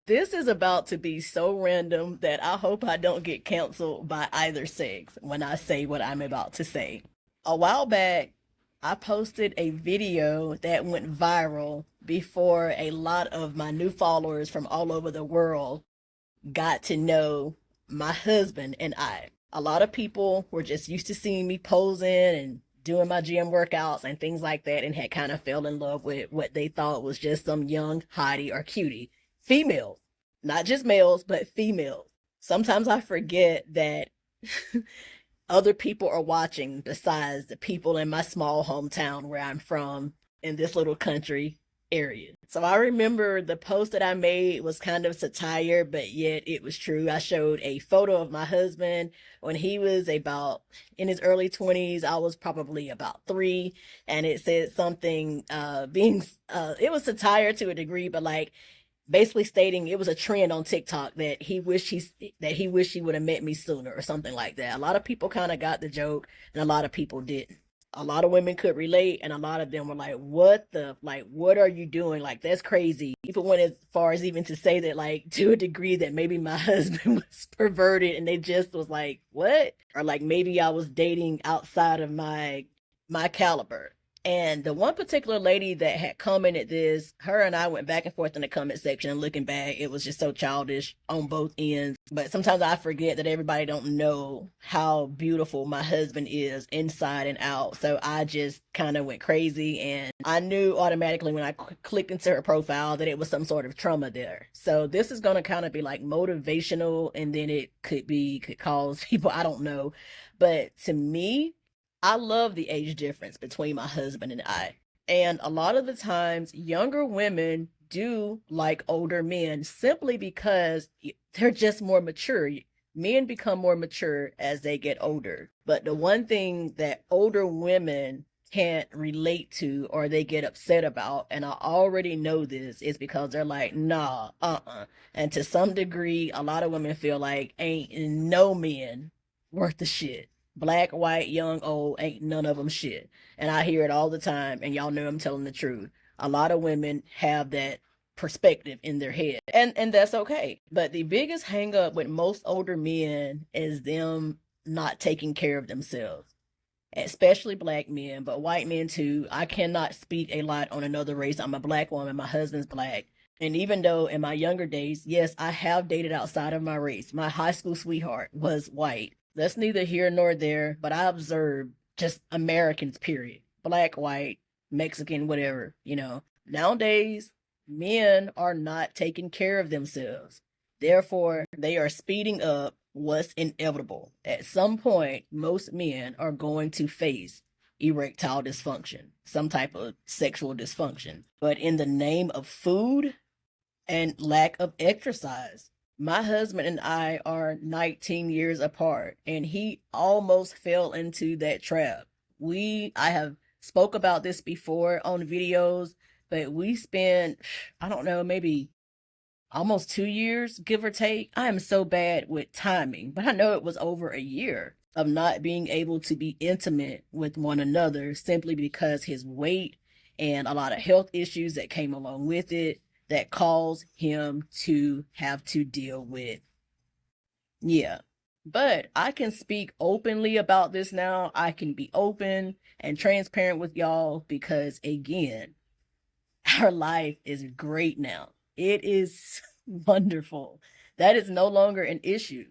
This is about to be so random that I hope I don't get canceled by either sex when I say what I'm about to say. A while back, I posted a video that went viral before a lot of my new followers from all over the world got to know my husband and I. A lot of people were just used to seeing me posing and doing my gym workouts and things like that and had kind of fell in love with what they thought was just some young hottie or cutie. Females, not just males, but females. Sometimes I forget that other people are watching besides the people in my small hometown where I'm from in this little country area. So I remember the post that I made was kind of satire, but yet it was true. I showed a photo of my husband when he was about in his early 20s. I was probably about 3, and it said something it was satire to a degree, but like basically stating it was a trend on TikTok that he wished he would have met me sooner or something like that. A lot of people kind of got the joke, and a lot of people didn't. A lot of women could relate, and a lot of them were like, what are you doing? Like, that's crazy. People went as far as even to say that, like, to a degree that maybe my husband was perverted, and they just was like, what? Or like maybe I was dating outside of my caliber. And the one particular lady that had commented this, her and I went back and forth in the comment section, and looking back, it was just so childish on both ends. But sometimes I forget that everybody don't know how beautiful my husband is inside and out. So I just kind of went crazy, and I knew automatically when I clicked into her profile that it was some sort of trauma there. So this is going to kind of be like motivational, and then it could cause people, I don't know. But to me, I love the age difference between my husband and I. And a lot of the times, younger women do like older men simply because they're just more mature. Men become more mature as they get older. But the one thing that older women can't relate to or they get upset about, and I already know this, is because they're like, nah, And to some degree, a lot of women feel like ain't no men worth the shit. Black, white, young, old, ain't none of them shit. And I hear it all the time, and y'all know I'm telling the truth. A lot of women have that perspective in their head, and that's okay. But the biggest hang up with most older men is them not taking care of themselves, especially black men, but white men too. I cannot speak a lot on another race. I'm a black woman, my husband's black. And even though in my younger days, yes, I have dated outside of my race, my high school sweetheart was white. That's neither here nor there, but I observed just Americans, period. Black, white, Mexican, whatever. Nowadays, men are not taking care of themselves. Therefore, they are speeding up what's inevitable. At some point, most men are going to face erectile dysfunction, some type of sexual dysfunction. But in the name of food and lack of exercise, my husband and I are 19 years apart, and he almost fell into that trap. I have spoke about this before on videos, but we spent, I don't know, maybe almost 2 years, give or take. I am so bad with timing, but I know it was over a year of not being able to be intimate with one another simply because his weight and a lot of health issues that came along with it that caused him to have to deal with. Yeah. But I can speak openly about this now. I can be open and transparent with y'all because, again, our life is great now. It is wonderful. That is no longer an issue.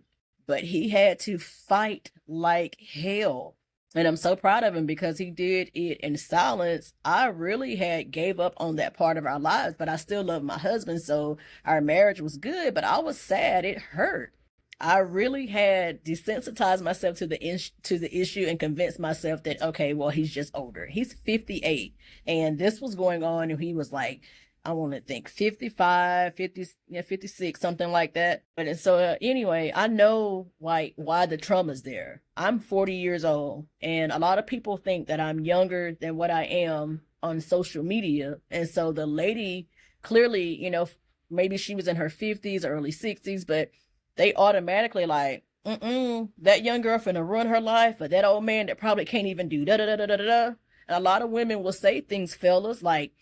But he had to fight like hell. And I'm so proud of him because he did it in silence. I really had gave up on that part of our lives, but I still love my husband. So our marriage was good, but I was sad. It hurt. I really had desensitized myself to the issue and convinced myself that, okay, well, he's just older. He's 58. And this was going on, and he was like, I want to think 55, 50, 56, something like that. But so anyway, I know why the trauma's there. I'm 40 years old, and a lot of people think that I'm younger than what I am on social media. And so the lady clearly, maybe she was in her 50s, early 60s, but they automatically like, that young girl finna ruin her life, but that old man that probably can't even do da da da da da da. And a lot of women will say things, fellas, like,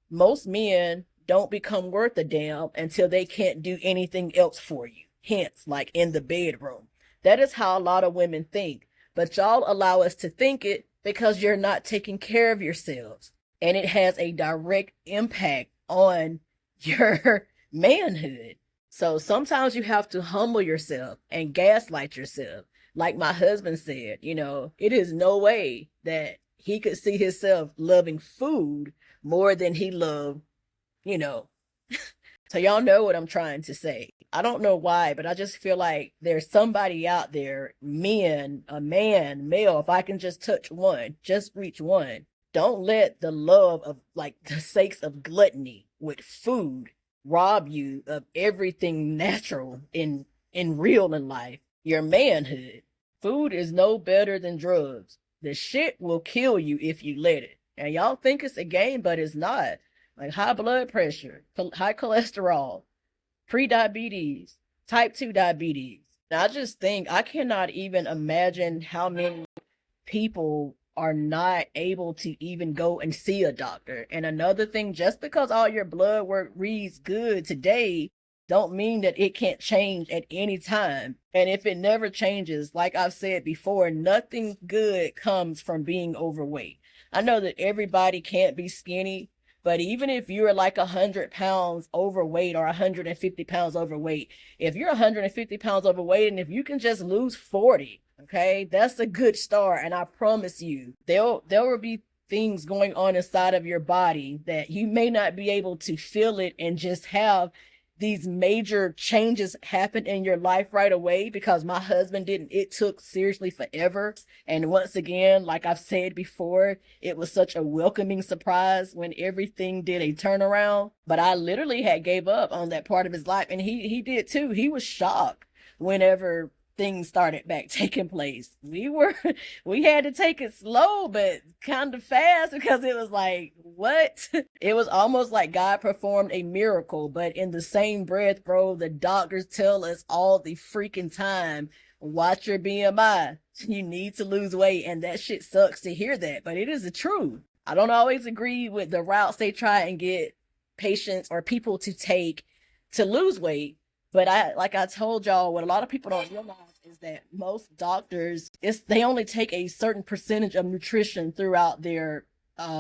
most men don't become worth a damn until they can't do anything else for you. Hence, like in the bedroom. That is how a lot of women think. But y'all allow us to think it because you're not taking care of yourselves. And it has a direct impact on your manhood. So sometimes you have to humble yourself and gaslight yourself. Like my husband said, it is no way that he could see himself loving food more than he loved, you know. So y'all know what I'm trying to say. I don't know why, but I just feel like there's somebody out there, a man, male, if I can just touch one, just reach one. Don't let the love of, like, the sakes of gluttony with food rob you of everything natural in real in life. Your manhood. Food is no better than drugs. The shit will kill you if you let it. And y'all think it's a game, but it's not. Like high blood pressure, high cholesterol, pre-diabetes, type 2 diabetes. Now, I just think I cannot even imagine how many people are not able to even go and see a doctor. And another thing, just because all your blood work reads good today, don't mean that it can't change at any time. And if it never changes, like I've said before, nothing good comes from being overweight. I know that everybody can't be skinny, but even if you're like 100 pounds overweight or 150 pounds overweight, if you're 150 pounds overweight and if you can just lose 40, okay, that's a good start. And I promise you, there will be things going on inside of your body that you may not be able to feel it and just have these major changes happen in your life right away, because my husband didn't. It took seriously forever. And once again, like I've said before, it was such a welcoming surprise when everything did a turnaround. But I literally had gave up on that part of his life, and he did too. He was shocked whenever things started back taking place. We had to take it slow, but kind of fast, because it was like, what? It was almost like God performed a miracle. But in the same breath, bro, the doctors tell us all the freaking time, watch your BMI. You need to lose weight. And that shit sucks to hear that, but it is the truth. I don't always agree with the routes they try and get patients or people to take to lose weight. But like I told y'all, what a lot of people don't realize is that most doctors, they only take a certain percentage of nutrition throughout their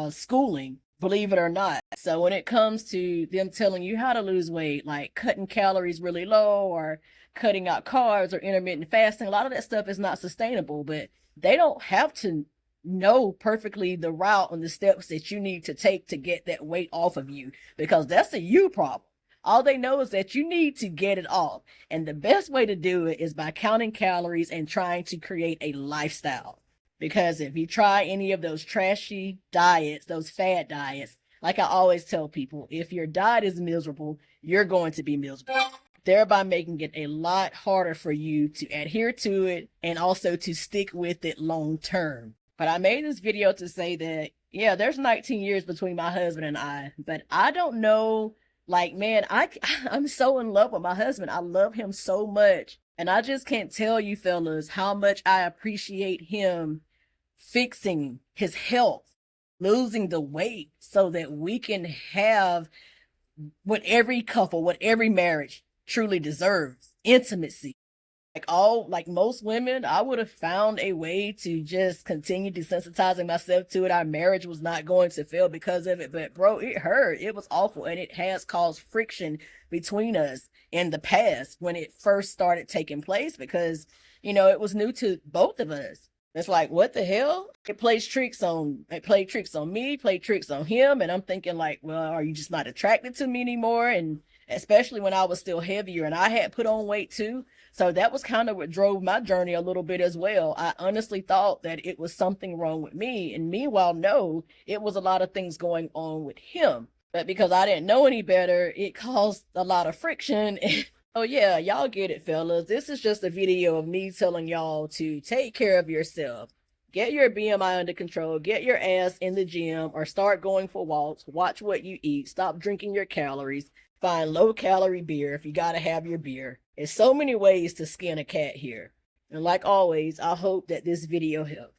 schooling, believe it or not. So when it comes to them telling you how to lose weight, like cutting calories really low or cutting out carbs or intermittent fasting, a lot of that stuff is not sustainable. But they don't have to know perfectly the route and the steps that you need to take to get that weight off of you, because that's a you problem. All they know is that you need to get it off. And the best way to do it is by counting calories and trying to create a lifestyle. Because if you try any of those trashy diets, those fad diets, like I always tell people, if your diet is miserable, you're going to be miserable, thereby making it a lot harder for you to adhere to it and also to stick with it long term. But I made this video to say that, yeah, there's 19 years between my husband and I, but I don't know. Like, man, I'm so in love with my husband. I love him so much. And I just can't tell you fellas how much I appreciate him fixing his health, losing the weight so that we can have what every couple, what every marriage truly deserves: intimacy. Like most women, I would have found a way to just continue desensitizing myself to it. Our marriage was not going to fail because of it, but bro, it hurt. It was awful, and it has caused friction between us in the past when it first started taking place, because it was new to both of us. It's like, what the hell? It played tricks on me, played tricks on him, and I'm thinking like, well, are you just not attracted to me anymore? And especially when I was still heavier and I had put on weight too. So that was kind of what drove my journey a little bit as well. I honestly thought that it was something wrong with me. And meanwhile, no, it was a lot of things going on with him. But because I didn't know any better, it caused a lot of friction. Oh yeah, y'all get it, fellas. This is just a video of me telling y'all to take care of yourself. Get your BMI under control. Get your ass in the gym or start going for walks. Watch what you eat. Stop drinking your calories. Find low-calorie beer if you gotta have your beer. There's so many ways to skin a cat here. And like always, I hope that this video helps.